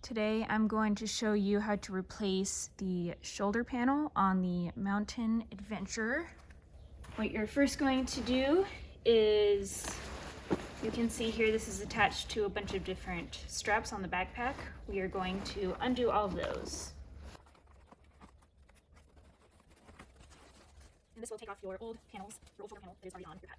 Today I'm going to show you how to replace the shoulder panel on the Mountain Adventurer. What you're first going to do is, you can see here this is attached to a bunch of different straps on the backpack. We are going to undo all of those. And this will take off your old panels, your old shoulder panel that is already on your pack.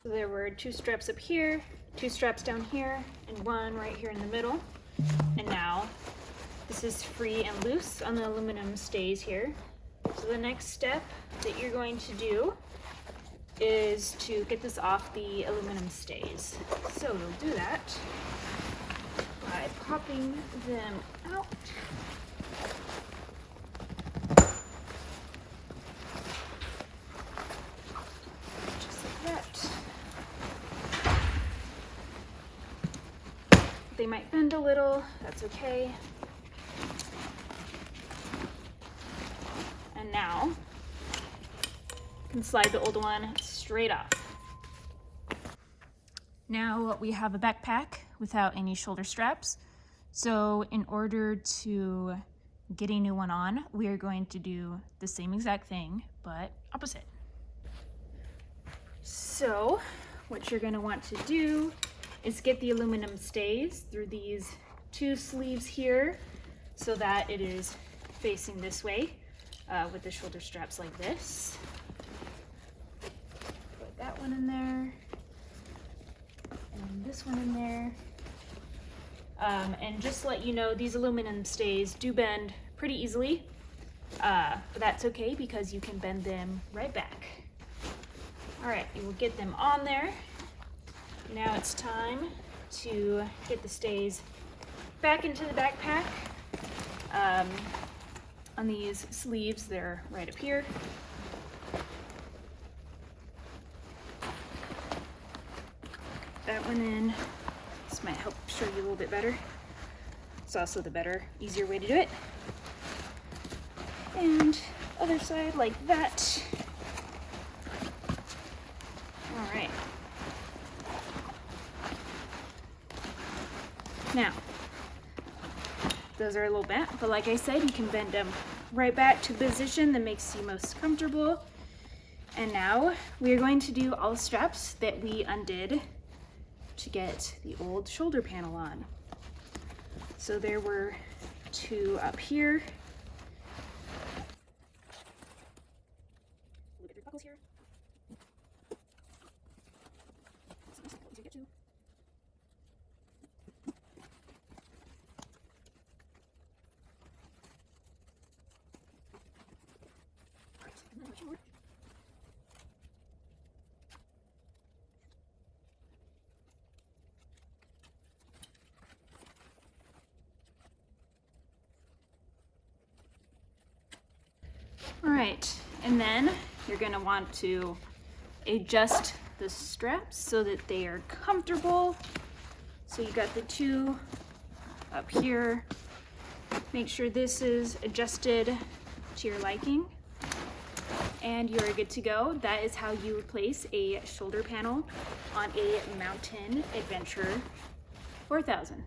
So there were two straps up here, two straps down here, and one right here in the middle. And now this is free and loose on the aluminum stays here. So the next step that you're going to do is to get this off the aluminum stays. So we'll do that by popping them out. Just like that. They might bend a little, that's okay. And now you can slide the old one straight off. Now we have a backpack without any shoulder straps. So in order to get a new one on, we are going to do the same exact thing, but opposite. So what you're going to want to do is get the aluminum stays through these two sleeves here so that it is facing this way with the shoulder straps like this. Put that one in there and this one in there. And just to let you know, these aluminum stays do bend pretty easily, but that's okay because you can bend them right back. All right, you will get them on there. Now it's time to get the stays back into the backpack. On these sleeves, they're right up here. That one in. This might help show you a little bit better. It's also the better, easier way to do it. And other side like that. All right. Now, those are a little bent, but like I said, you can bend them right back to the position that makes you most comfortable. And now we are going to do all the straps that we undid to get the old shoulder panel on. So there were two up here. Look at your buckles here. It's nice and easy to get to. All right, and then you're going to want to adjust the straps so that they are comfortable. So you got the two up here. Make sure this is adjusted to your liking, and you're good to go. That is how you replace a shoulder panel on a Mountain Adventurer 4000.